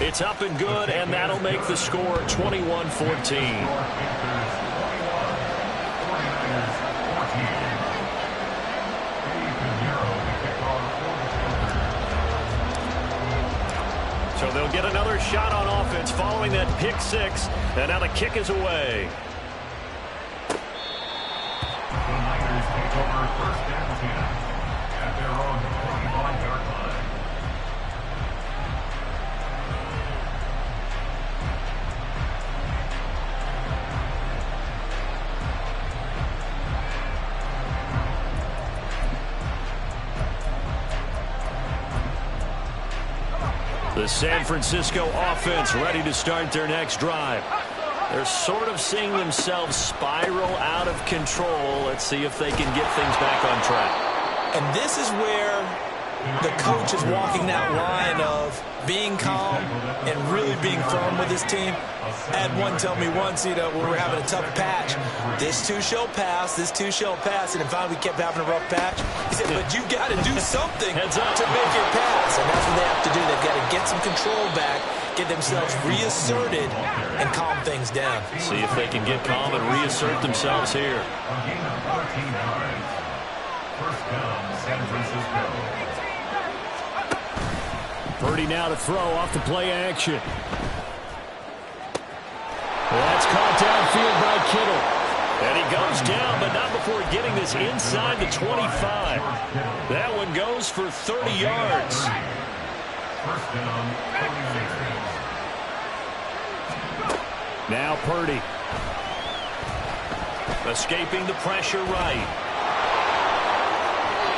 It's up and good, and that'll make the score 21-14. So they'll get another shot on offense following that pick six, and now the kick is away. The Niners take over first and 10 at their own 25-yard line. The San Francisco offense ready to start their next drive. They're sort of seeing themselves spiral out of control. Let's see if they can get things back on track. And this is where the coach is walking that line of being calm and really being firm with his team. I had one tell me once, when we were having a tough patch, this too shall pass, this too shall pass, and finally we kept having a rough patch. He said, but you've got to do something to make it pass, and that's what they have to do. They've got to get some control back, get themselves reasserted, and calm things down. See if they can get calm and reassert themselves here. First down, San Francisco. Purdy now to throw off the play action. That's caught downfield by Kittle. And he goes down, but not before getting this inside the 25. That one goes for 30 yards. First down, 36. Now Purdy. Escaping the pressure right.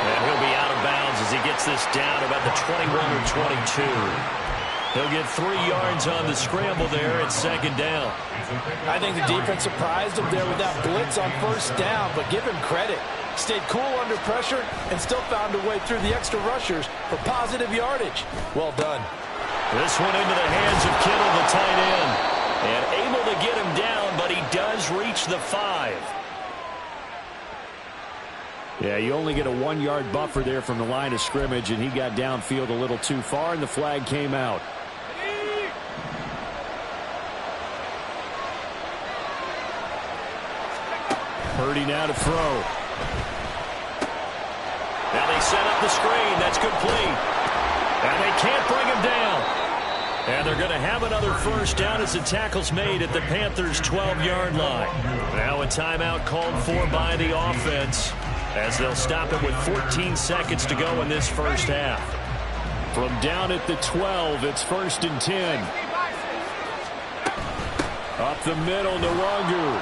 And he'll be out of bounds as he gets this down about the 21 or 22. He'll get 3 yards on the scramble there at second down. I think the defense surprised him there with that blitz on first down, but give him credit. Stayed cool under pressure and still found a way through the extra rushers for positive yardage. Well done. This one into the hands of Kittle, the tight end. And able to get him down, but he does reach the 5. Yeah, you only get a 1-yard buffer there from the line of scrimmage, and he got downfield a little too far, and the flag came out. Purdy now to throw. Now they set up the screen. That's complete. And they can't bring him down. And they're going to have another first down as the tackle's made at the Panthers' 12-yard line. Now a timeout called for by the offense, as they'll stop it with 14 seconds to go in this first half. From down at the 12, it's first and 10. Up the middle, Nwangu.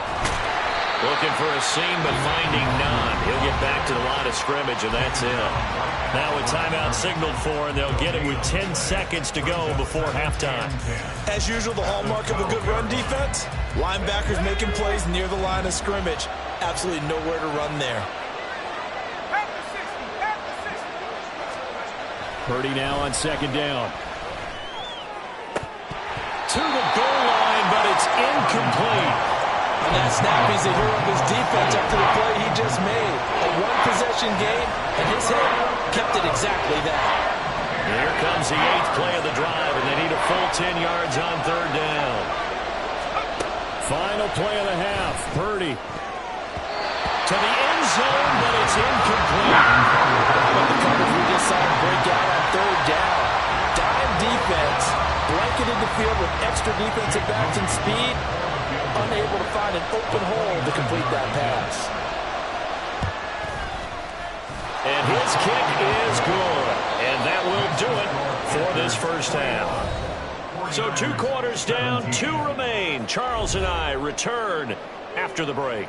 Looking for a seam, but finding none. He'll get back to the line of scrimmage, and that's it. Now a timeout signaled for, and they'll get it with 10 seconds to go before halftime. As usual, the hallmark of a good run defense, linebackers making plays near the line of scrimmage. Absolutely nowhere to run there. Purdy now on second down. To the goal line, but it's incomplete. On that snap, he's a hero of his defense after the play he just made. A one-possession game, and his head kept it exactly that. Here comes the 8th play of the drive, and they need a full 10 yards on third down. Final play of the half. Purdy to the end zone, but it's incomplete. The coverage we just saw him break out on third down. Dime defense, blanketed the field with extra defensive backs and speed, unable to find an open hole to complete that pass. And his kick is good. And that will do it for this first half. So 2 quarters down, 2 remain. Charles and I return after the break.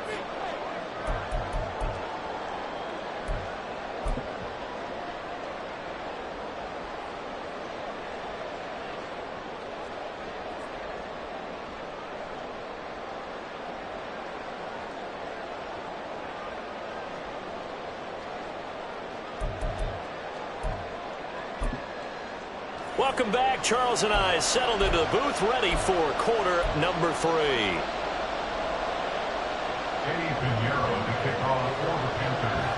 Welcome back. Charles and I settled into the booth, ready for quarter number 3. Eddie Pinheiro to kick off for the Panthers.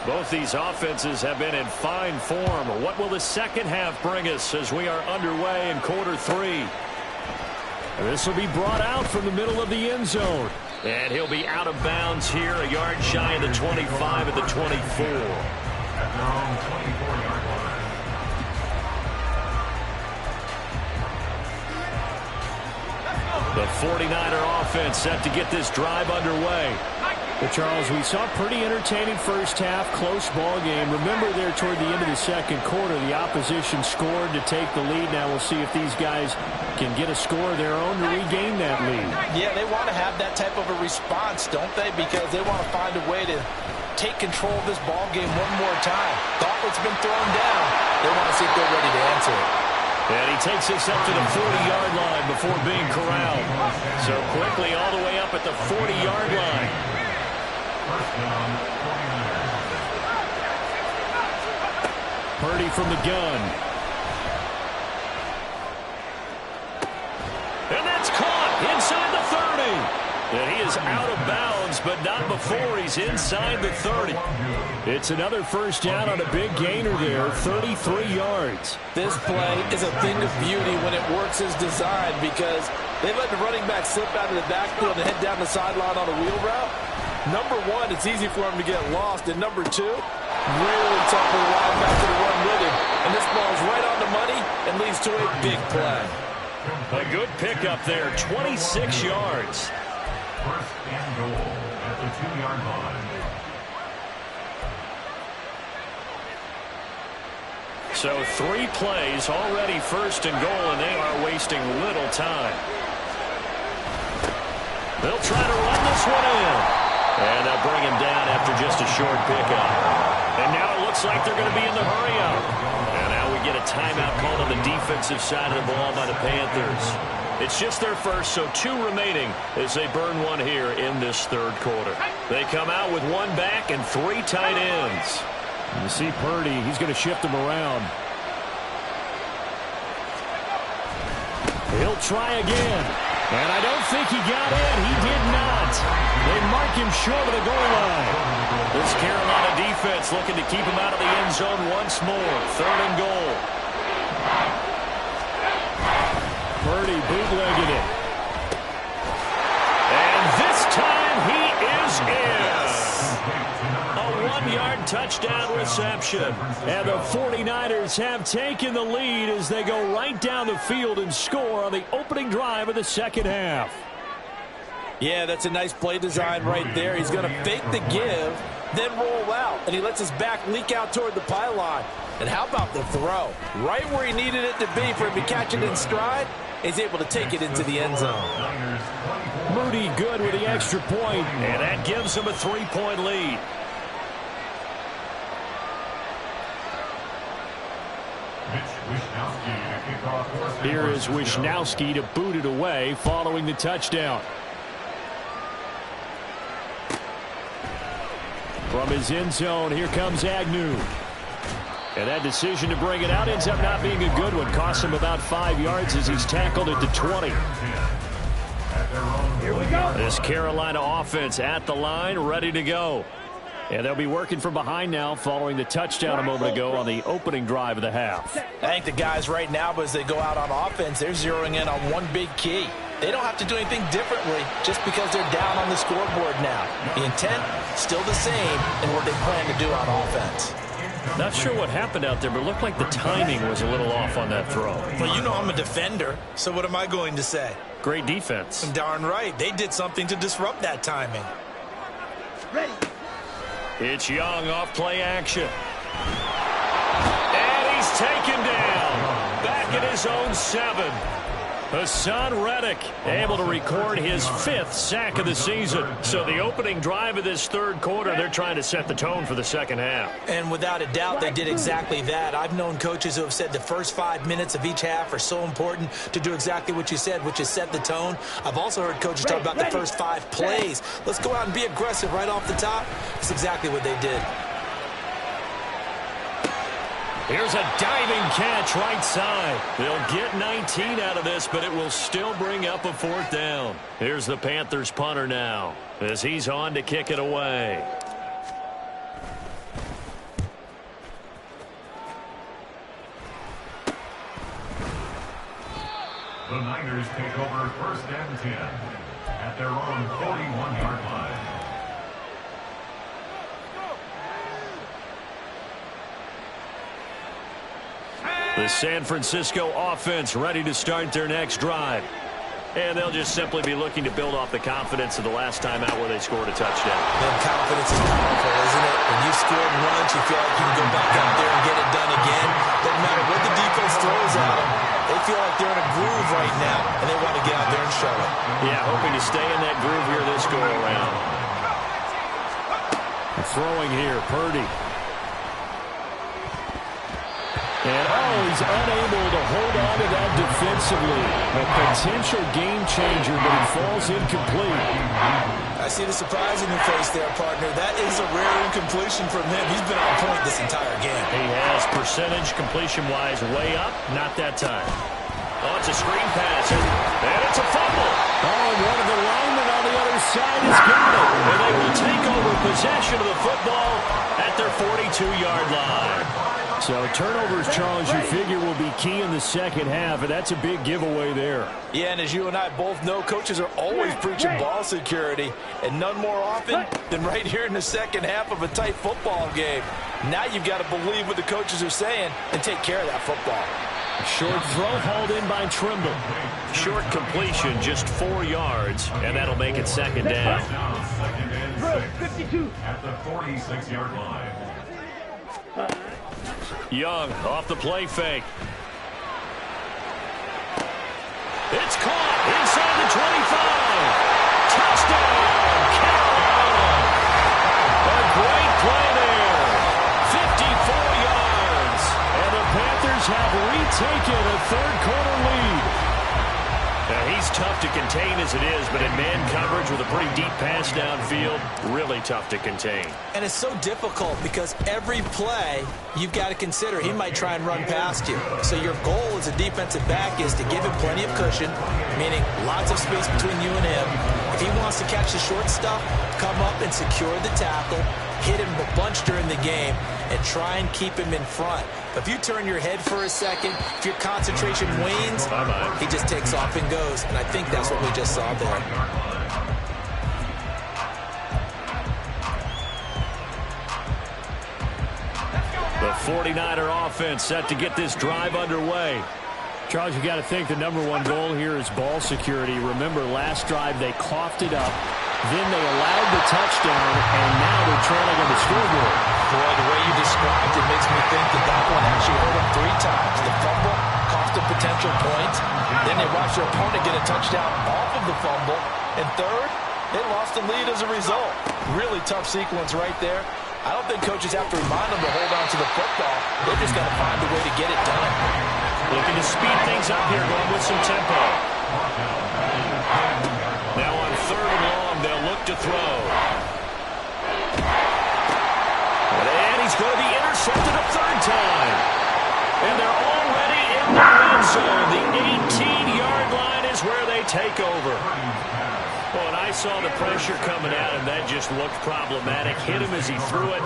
Both these offenses have been in fine form. What will the second half bring us as we are underway in quarter 3? This will be brought out from the middle of the end zone. And he'll be out of bounds here, a yard shy of the 25 at the 24. At their own 24-yard line. The 49er offense set to get this drive underway. But Charles, we saw a pretty entertaining first half, close ball game. Remember there toward the end of the second quarter, the opposition scored to take the lead. Now we'll see if these guys can get a score of their own to regain that lead. Yeah, they want to have that type of a response, don't they? Because they want to find a way to take control of this ball game one more time. Gauntlet's been thrown down. They want to see if they're ready to answer it. And he takes this up to the 40-yard line before being corralled. So quickly all the way up at the 40-yard line. First down, 49ers. Purdy from the gun. And that's caught inside the 30. And he is out of bounds, but not before he's inside the 30. It's another first down on a big gainer there, 33 yards. This play is a thing of beauty when it works as designed because they let the running back slip out of the backfield and head down the sideline on a wheel route. Number one, it's easy for him to get lost. And number two, really tough for the linebacker to run with him. And this ball's right on the money and leads to a big play. A good pickup there, 26 yards. First and goal at the 2-yard line. So 3 plays already first and goal, and they are wasting little time. They'll try to run this one in. And they'll bring him down after just a short pickup. And now it looks like they're going to be in the hurry-up. And now we get a timeout called on the defensive side of the ball by the Panthers. It's just their first, so 2 remaining as they burn one here in this third quarter. They come out with 1 back and 3 tight ends. You see Purdy, he's going to shift him around. He'll try again. And I don't think he got in. He did not. They mark him short of the goal line. This Carolina defense looking to keep him out of the end zone once more. 3rd and goal. Purdy bootlegging it. And this time he is in. A 1-yard touchdown reception. And the 49ers have taken the lead as they go right down the field and score on the opening drive of the second half. Yeah, that's a nice play design right there. He's going to fake the give, then roll out, and he lets his back leak out toward the pylon. And how about the throw? Right where he needed it to be for him to catch it in stride. He's able to take it into the end zone. Moody good with the extra point. And that gives him a 3-point lead. Here is Wisnowski to boot it away following the touchdown. From his end zone, here comes Agnew. And that decision to bring it out ends up not being a good one. Costs him about 5 yards as he's tackled at the 20. Here we go. This Carolina offense at the line, ready to go. And they'll be working from behind now following the touchdown a moment ago on the opening drive of the half. I think the guys right now, as they go out on offense, they're zeroing in on one big key. They don't have to do anything differently just because they're down on the scoreboard now. The intent, still the same in what they plan to do on offense. Not sure what happened out there, but it looked like the timing was a little off on that throw. Well, you know I'm a defender, so what am I going to say? Great defense. Darn right. They did something to disrupt that timing. Ready. It's Young off play action. And he's taken down. Back at his own 7. Hassan Reddick able to record his 5th sack of the season. So the opening drive of this third quarter, they're trying to set the tone for the second half. And without a doubt, they did exactly that. I've known coaches who have said the first 5 minutes of each half are so important to do exactly what you said, which is set the tone. I've also heard coaches talk about the first 5 plays. Let's go out and be aggressive right off the top. That's exactly what they did. Here's a diving catch right side. They'll get 19 out of this, but it will still bring up a 4th down. Here's the Panthers punter now as he's on to kick it away. The Niners take over 1st and 10 at their own 41-yard line. The San Francisco offense ready to start their next drive. And they'll just simply be looking to build off the confidence of the last time out where they scored a touchdown. And confidence is powerful, isn't it? When you scored once, you feel like you can go back out there and get it done again. Doesn't matter what the defense throws at them. They feel like they're in a groove right now, and they want to get out there and show it. Yeah, hoping to stay in that groove here this go-around. Throwing here, Purdy. And, he's unable to hold on to that defensively. A potential game changer, but it falls incomplete. I see the surprise in your face there, partner. That is a rare incompletion from him. He's been on point this entire game. He has percentage completion-wise way up. Not that time. Oh, it's a screen pass. And it's a fumble. Oh, and one of the linemen on the other side has got it. And they will take over possession of the football at their 42-yard line. So turnovers, Charles, you figure will be key in the second half, and that's a big giveaway there. Yeah, and as you and I both know, coaches are always preaching ball security, and none more often than right here in the second half of a tight football game. Now you've got to believe what the coaches are saying and take care of that football. Short throw hauled in by Trimble. Short completion, just 4 yards, and that'll make it second down. Second and 6 at the 46-yard line. Young off the play fake. It's caught inside the 25. Touchdown, Carolina. A great play there. 54 yards. And the Panthers have retaken a third-quarter lead. Now, he's tough to contain as it is, but in man coverage with a pretty deep pass downfield, really tough to contain. And it's so difficult because every play you've got to consider he might try and run past you. So your goal as a defensive back is to give him plenty of cushion, meaning lots of space between you and him. If he wants to catch the short stuff, come up and secure the tackle, hit him a bunch during the game, and try and keep him in front. But if you turn your head for a second, if your concentration wanes, he just takes off and goes. And I think that's what we just saw there. The 49er offense set to get this drive underway. Charles, you got to think the #1 goal here is ball security. Remember, last drive they coughed it up. Then they allowed the touchdown, and now they're trailing on the scoreboard. Boy, the way you described it makes me think that one actually hurt them 3 times. The fumble cost them potential points. Then they watched their opponent get a touchdown off of the fumble. And third, they lost the lead as a result. Really tough sequence right there. I don't think coaches have to remind them to hold on to the football. They just got to find a way to get it done. Looking to speed things up here, going with some tempo. Now on 3rd and long, they'll look to throw. And he's going to be intercepted a 3rd time. And they're already in the red zone. The 18-yard line is where they take over. Well, and I saw the pressure coming at him. That just looked problematic. Hit him as he threw it,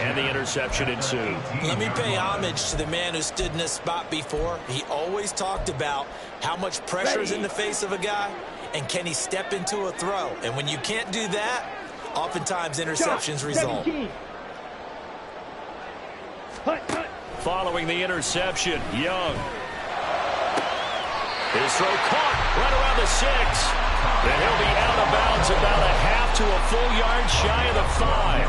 and the interception ensued. Let me pay homage to the man who stood in this spot before. He always talked about how much pressure is in the face of a guy, and can he step into a throw. And when you can't do that, oftentimes interceptions result. Following the interception, Young. His throw caught right around the 6. And he'll be out of bounds about a half to a full yard shy of the 5.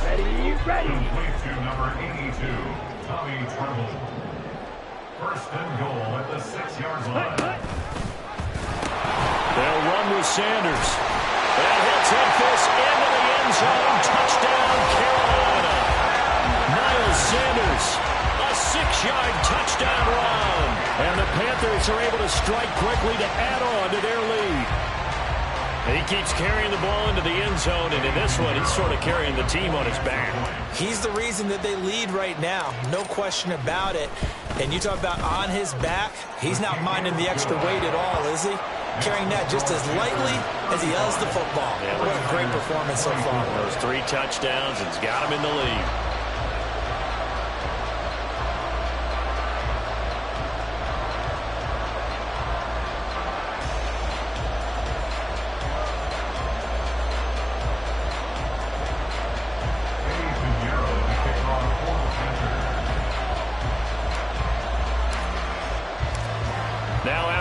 Ready. Complete to number 82, Tommy Trimble. 1st and goal at the 6-yard line. They'll run with Sanders. And he'll take this into the end zone. Touchdown, Carolina. Miles Sanders, a 6-yard touchdown run. And the Panthers are able to strike quickly to add on to their lead. He keeps carrying the ball into the end zone, and in this one, he's sort of carrying the team on his back. He's the reason that they lead right now, no question about it. And you talk about on his back, he's not minding the extra weight at all, is he? Carrying that just as lightly as he does the football. Yeah, what a great performance so far. Those 3 touchdowns, it's got him in the lead.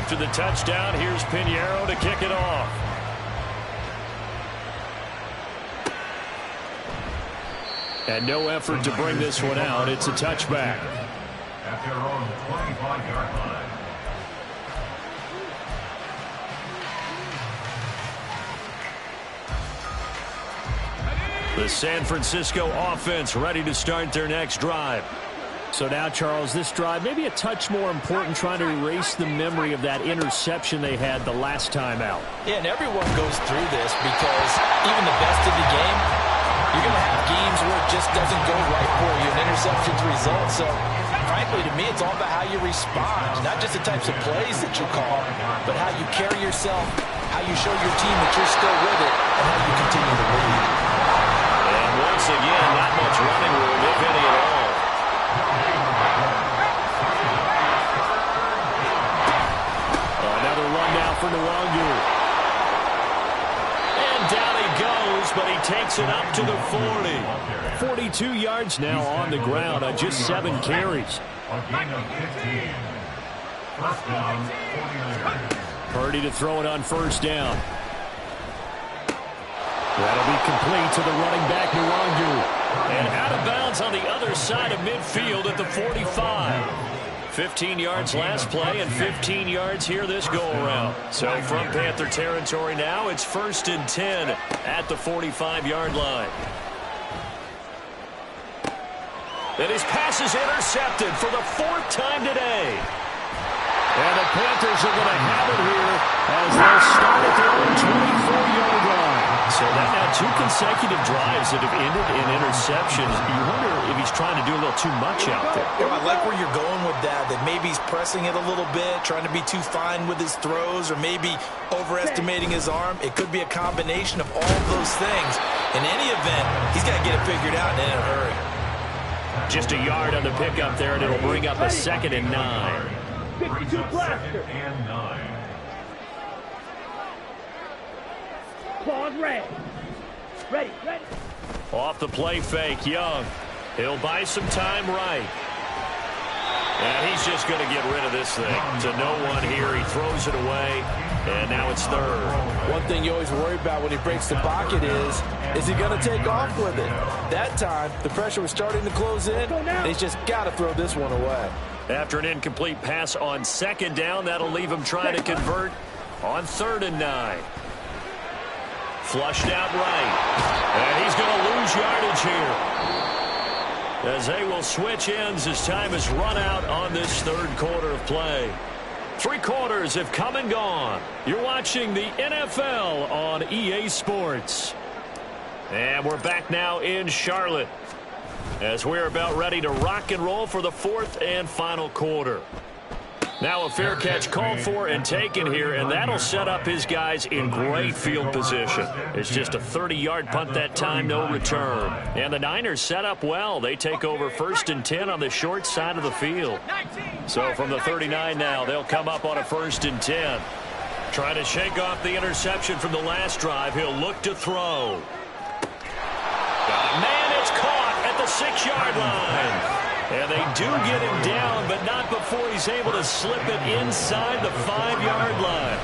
after the touchdown. Here's Pinheiro to kick it off. And no effort to bring this one out. It's a touchback. At their own 25-yard line. The San Francisco offense ready to start their next drive. So now, Charles, this drive maybe a touch more important, trying to erase the memory of that interception they had the last time out. Yeah, and everyone goes through this because even the best of the game, you're going to have games where it just doesn't go right for you. An interception's result. So, frankly, to me, it's all about how you respond. Not just the types of plays that you call, but how you carry yourself, how you show your team that you're still with it, and how you continue to lead. And once again, not much running room, if any at all. Another run now for Nwangu. And down he goes, but he takes it up to the 40. 42 yards now on the ground on just 7 carries. A gain of 15. First down, 49ers. Purdy to throw it on first down. That'll be complete to the running back, Nwangu. And out of bounds on the other side of midfield at the 45. 15 yards last play and 15 yards here this go-around. So from Panther territory now, it's 1st and 10 at the 45-yard line. And his pass is intercepted for the 4th time today. And the Panthers are going to have it here as they'll start at their own 24-yard line. So that now 2 consecutive drives that have ended in interceptions. You wonder if he's trying to do a little too much out there. I like where you're going with that maybe he's pressing it a little bit, trying to be too fine with his throws, or maybe overestimating his arm. It could be a combination of all of those things. In any event, he's got to get it figured out and in a hurry. Just a yard on the pickup there, and it'll bring up a 2nd and 9. 52 blaster. And 9. Pause, ready. Ready. Off the play fake, Young. He'll buy some time right. And he's just going to get rid of this thing. To no one here. He throws it away, and now it's 3rd. One thing you always worry about when he breaks the pocket is he going to take off with it? That time, the pressure was starting to close in, and he's just got to throw this one away. After an incomplete pass on 2nd down, that'll leave him trying to convert on 3rd and 9. Flushed out right. And he's going to lose yardage here, as they will switch ends as time is run out on this 3rd quarter of play. 3 quarters have come and gone. You're watching the NFL on EA Sports. And we're back now in Charlotte, as we're about ready to rock and roll for the 4th and final quarter. Now a fair catch called for and taken here, and that'll set up his guys in great field position. It's just a 30-yard punt that time, no return. And the Niners set up well. They take over 1st and 10 on the short side of the field. So from the 39 now, they'll come up on a 1st and 10. Trying to shake off the interception from the last drive. He'll look to throw. Man, it's caught at the 6-yard line. And they do get him down, but not before he's able to slip it inside the 5-yard line.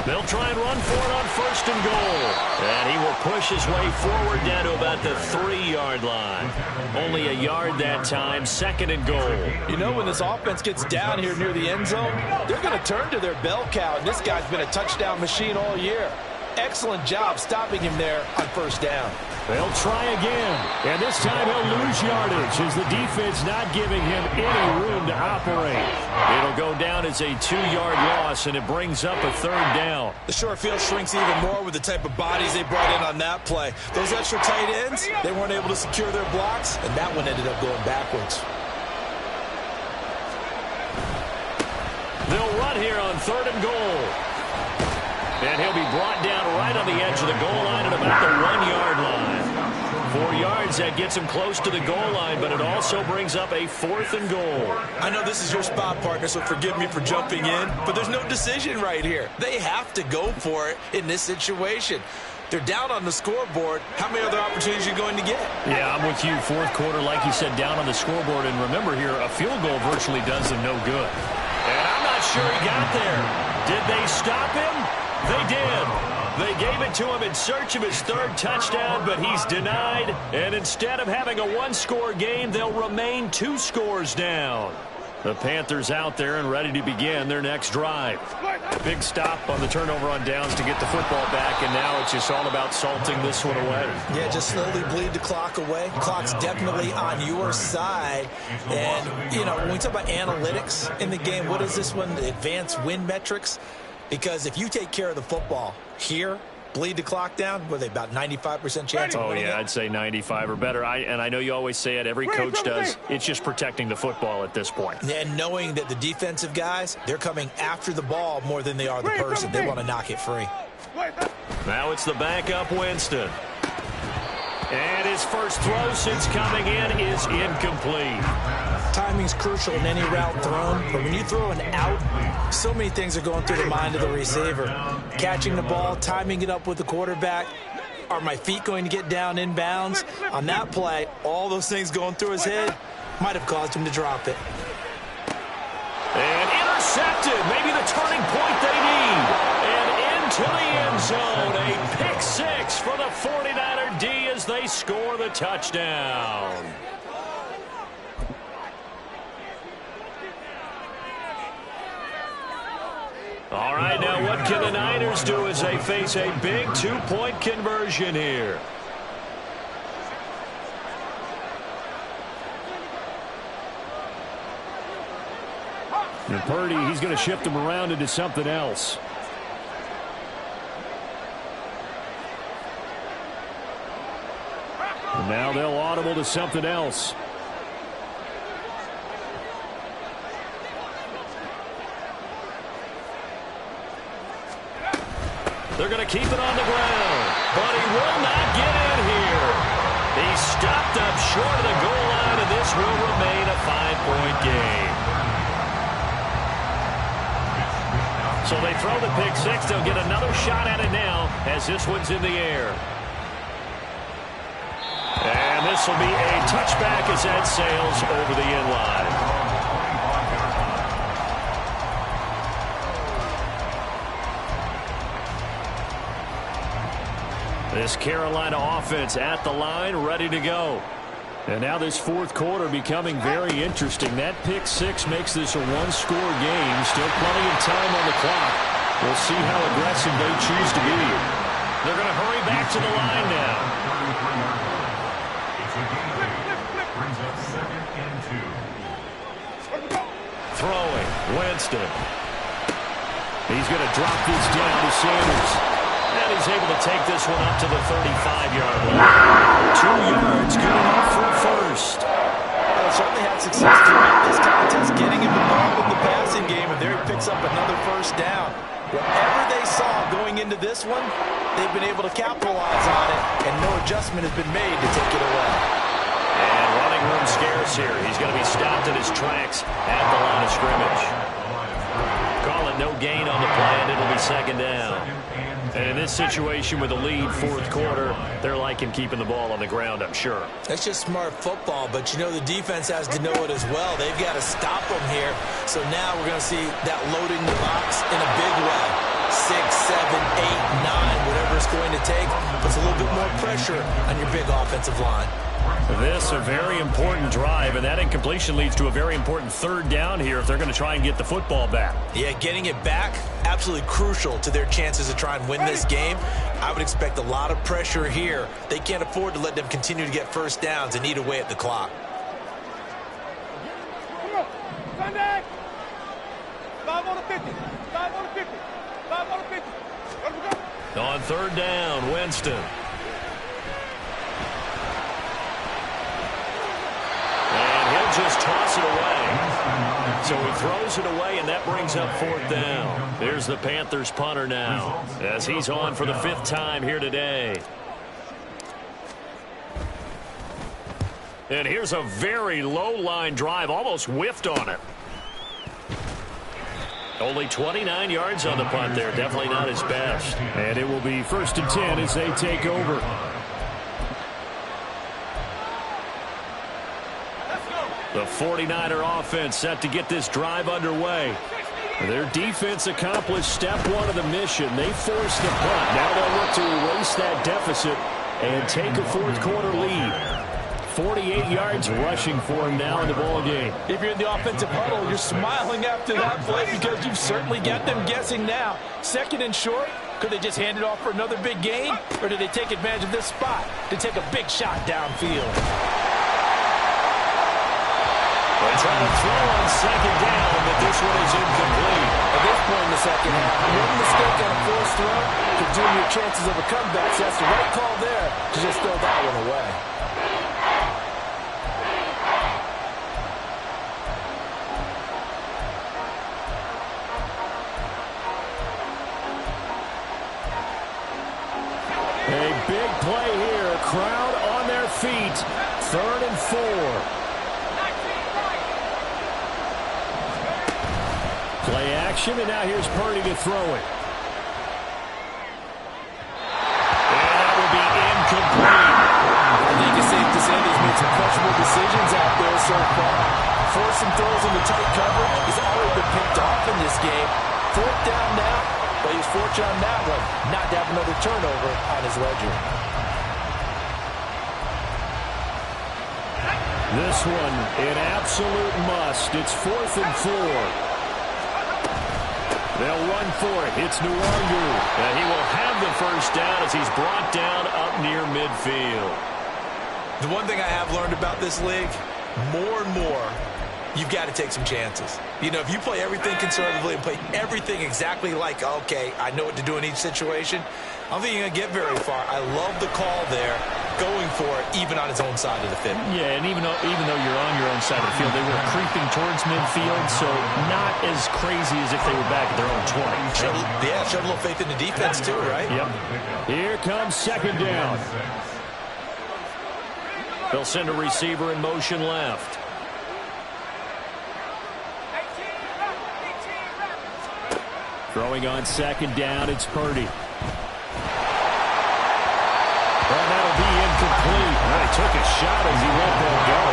They'll try and run for it on 1st and goal. And he will push his way forward down to about the 3-yard line. Only a yard that time, 2nd and goal. You know, when this offense gets down here near the end zone, they're going to turn to their bell cow, and this guy's been a touchdown machine all year. Excellent job stopping him there on 1st down. They'll try again, and this time he'll lose yardage as the defense not giving him any room to operate. It'll go down as a 2-yard loss, and it brings up a 3rd down. The short field shrinks even more with the type of bodies they brought in on that play. Those extra tight ends, they weren't able to secure their blocks, and that one ended up going backwards. They'll run here on 3rd and goal. And he'll be brought down right on the edge of the goal line at about the 1-yard line. 4 yards, that gets him close to the goal line, but it also brings up a 4th and goal. I know this is your spot, partner, so forgive me for jumping in, but there's no decision right here. They have to go for it in this situation. They're down on the scoreboard. How many other opportunities are you going to get? Yeah, I'm with you. 4th quarter, like you said, down on the scoreboard. And remember here, a field goal virtually does them no good. And I'm not sure he got there. Did they stop him? They did. They gave it to him in search of his third touchdown, but he's denied. And instead of having a one-score game, they'll remain 2 scores down. The Panthers out there and ready to begin their next drive. Big stop on the turnover on downs to get the football back, and now it's just all about salting this one away. Yeah, just slowly bleed the clock away. Clock's definitely on your side. And, you know, when we talk about analytics in the game, what is this one? Advanced win metrics? Because if you take care of the football here, bleed the clock down, were they about 95% chance of winning it? I'd say 95 or better. And I know you always say it, every coach does. It's just protecting the football at this point. And knowing that the defensive guys, they're coming after the ball more than they are the person. They want to knock it free. Now it's the backup Winston. And his first throw since coming in is incomplete. Timing's crucial in any route thrown, but when you throw an out, so many things are going through the mind of the receiver. Catching the ball, timing it up with the quarterback. Are my feet going to get down in bounds? On that play, all those things going through his head might have caused him to drop it. And intercepted, maybe the turning point they need. And into the end zone, a pick 6 for the 49er D as they score the touchdown. All right, now what can the Niners do as they face a big 2-point conversion here? And Purdy, he's going to shift him around into something else. And now they'll audible to something else. They're going to keep it on the ground, but he will not get in here. He stopped up short of the goal line, and this will remain a 5-point game. So they throw the pick 6. They'll get another shot at it now as this one's in the air. And this will be a touchback as that sails over the end line. This Carolina offense at the line, ready to go. And now this fourth quarter becoming very interesting. That pick 6 makes this a one-score game. Still plenty of time on the clock. We'll see how aggressive they choose to be. They're going to hurry back to the line now. Throwing, Winston. He's going to drop this down to Sanders. And he's able to take this one up to the 35-yard line. 2 yards, good enough for a first. Well, certainly had success throughout this contest, getting him involved in the passing game, and there he picks up another first down. Whatever they saw going into this one, they've been able to capitalize on it, and no adjustment has been made to take it away. And running room scarce here. He's going to be stopped in his tracks at the line of scrimmage. Call it no gain on the play, and it'll be second down. And in this situation with a lead fourth quarter, they're liking keeping the ball on the ground, I'm sure. That's just smart football, but you know the defense has to know it as well. They've got to stop them here. So now we're going to see that loading the box in a big way. 6, 7, 8, 9, whatever it's going to take, puts a little bit more pressure on your big offensive line. This a very important drive, and that incompletion leads to a very important third down here if they're going to try and get the football back. Yeah, getting it back, absolutely crucial to their chances to try and win this game. I would expect a lot of pressure here. They can't afford to let them continue to get first downs and eat away at the clock. Come on, Sunday. 5 on the 50. 5 on the 50. 5 on the 50. Let me go. On third down, Winston. Just toss it away. So he throws it away, and that brings up fourth down. There's the Panthers punter now as he's on for the 5th time here today. And here's a very low-line drive, almost whiffed on it. Only 29 yards on the punt there. Definitely not his best. And it will be 1st and 10 as they take over. The 49er offense set to get this drive underway. Their defense accomplished step one of the mission. They forced the punt. Now they'll look to erase that deficit and take a fourth-quarter lead. 48 yards rushing for him now in the ball game. If you're in the offensive huddle, you're smiling after that play because you've certainly got them guessing now. Second and short, could they just hand it off for another big gain? Or did they take advantage of this spot to take a big shot downfield? They try to throw on second down, but this one is incomplete. At this point in the second half, one mistake on a forced throw could doom your chances of a comeback. So that's the right call there to just throw that one away. A big play here. Crowd on their feet. 3rd and 4. Play action, and now here's Purdy to throw it. And that will be incomplete. I think it's safe to say he's made some questionable decisions out there so far. Forcing throws into tight coverage. He's already been picked off in this game. 4th down now, but he's fortunate on that one not to have another turnover on his ledger. This one, an absolute must. It's 4th and 4. They'll run for it. It's Nwangu. And he will have the first down as he's brought down up near midfield. The one thing I have learned about this league, more and more, you've got to take some chances. You know, if you play everything conservatively and play everything exactly like, okay, I know what to do in each situation, I don't think you're going to get very far. I love the call there, going for it, even on his own side of the field. Yeah, and even though you're on your own side of the field, they were creeping towards midfield, so not as crazy as if they were back at their own 20. Showed a little faith in the defense too, right? Yep. Here comes second down. They'll send a receiver in motion left. Throwing on second down, it's Purdy. Well, that'll be incomplete. Well, he took a shot as he let that go.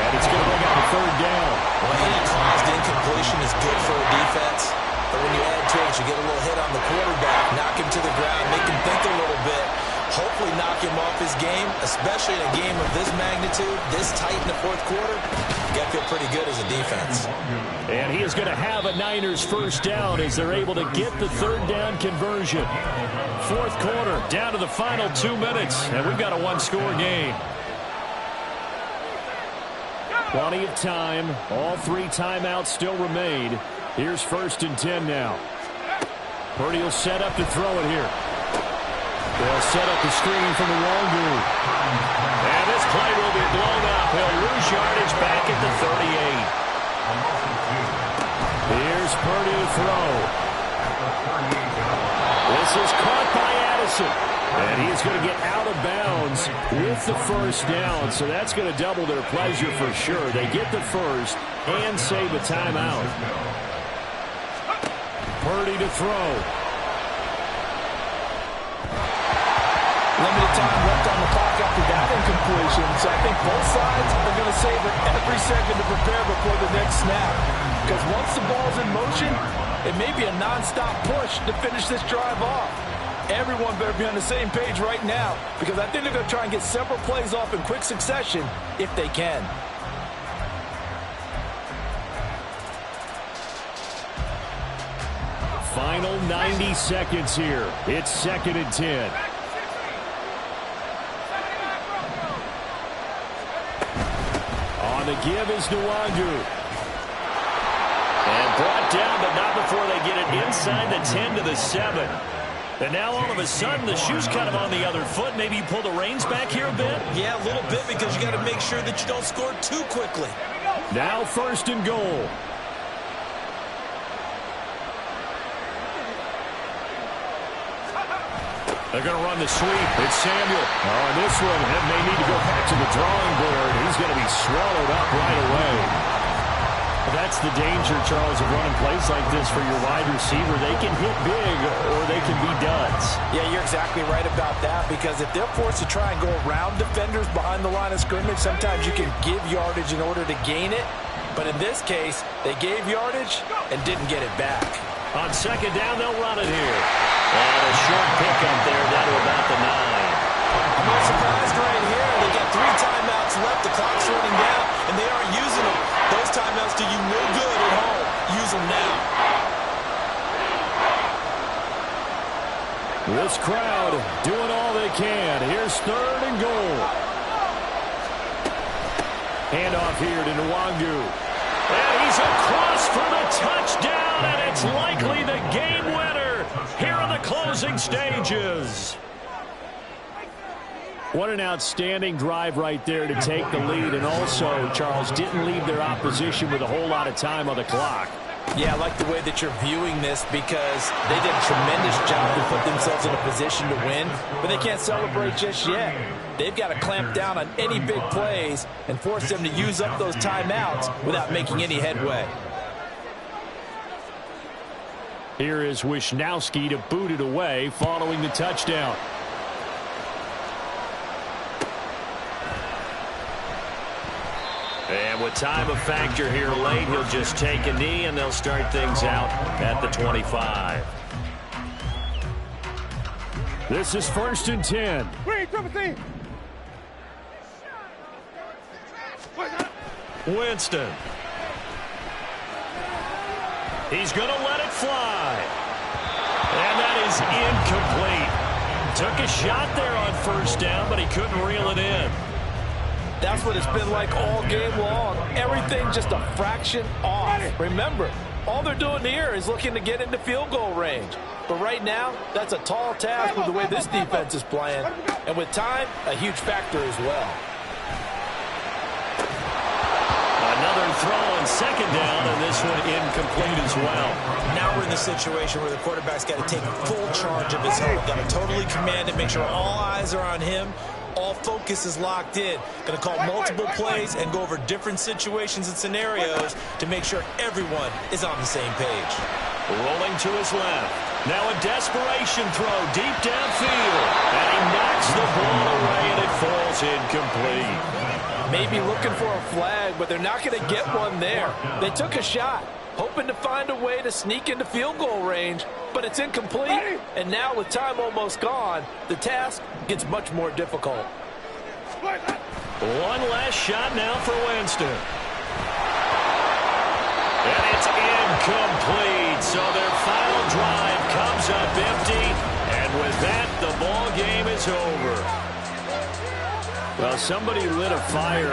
And it's going to bring up a 3rd down. Well, any caused incompletion is good for a defense. But when you add to it, you get a little hit on the quarterback, knock him to the ground, make him think a little bit, hopefully knock him off his game, especially in a game of this magnitude, this tight in the 4th quarter. You got to feel pretty good as a defense. And he is going to have a Niners first down as they're able to get the 3rd down conversion. 4th quarter, down to the final 2 minutes, and we've got a 1-score game. Plenty of time. All 3 timeouts still remain. Here's 1st and 10 now. Purdy will set up to throw it here. They'll set up the screen from Nwangu. And this play will be blown up. He'll lose yardage back at the 38. Here's Purdy to throw. This is caught by Addison. And he's going to get out of bounds with the first down. So that's going to double their pleasure for sure. They get the first and save a timeout. Purdy to throw. Limited time left on the clock after that incompletion. So I think both sides are going to savor every second to prepare before the next snap. Because once the ball's in motion, it may be a nonstop push to finish this drive off. Everyone better be on the same page right now, because I think they're going to try and get several plays off in quick succession if they can. Final 90 seconds here. It's 2nd and 10. On the give is Nwangu. And brought down, but not before they get it inside the 10 to the 7. And now all of a sudden the shoe's kind of on the other foot. Maybe you pull the reins back here a bit? Yeah, a little bit, because you got to make sure that you don't score too quickly. Now 1st and goal. They're going to run the sweep. It's Samuel. On this one, it may need to go back to the drawing board. He's going to be swallowed up right away. Well, that's the danger, Charles, of running plays like this for your wide receiver. They can hit big or they can be duds. Yeah, you're exactly right about that, because if they're forced to try and go around defenders behind the line of scrimmage, sometimes you can give yardage in order to gain it. But in this case, they gave yardage and didn't get it back. On second down, they'll run it here. And a short pickup there down to about the 9. I'm not surprised right here. They got 3 timeouts left. The clock's running down, and they aren't using them. Those timeouts do you no good at home. Use them now. This crowd doing all they can. Here's 3rd and goal. Handoff here to Nwangu. And he's across for the touchdown, and it's likely the game winner here in the closing stages. What an outstanding drive right there to take the lead. And also, Charles, didn't leave their opposition with a whole lot of time on the clock. Yeah, I like the way that you're viewing this because they did a tremendous job to put themselves in a position to win, but they can't celebrate just yet. They've got to clamp down on any big plays and force them to use up those timeouts without making any headway. Here is Wisnowski to boot it away following the touchdown. And with time a factor here late, he'll just take a knee, and they'll start things out at the 25. This is 1st and 10. Winston. He's going to let it fly. And that is incomplete. Took a shot there on 1st down, but he couldn't reel it in. That's what it's been like all game long. Everything just a fraction off. Remember, all they're doing here is looking to get into field goal range. But right now, that's a tall task with the way this defense is playing. And with time, a huge factor as well. Another throw on 2nd down, and this one incomplete as well. Now we're in the situation where the quarterback's got to take full charge of his home. Got to totally command it, make sure all eyes are on him. All focus is locked in. Going to call multiple plays and go over different situations and scenarios to make sure everyone is on the same page. Rolling to his left. Now a desperation throw deep downfield. And he knocks the ball away, and it falls incomplete. Maybe looking for a flag, but they're not going to get one there. They took a shot, hoping to find a way to sneak into field goal range, but it's incomplete. And now with time almost gone, the task gets much more difficult. One last shot now for Winston. And it's incomplete. So their final drive comes up empty. And with that, the ball game is over. Well, somebody lit a fire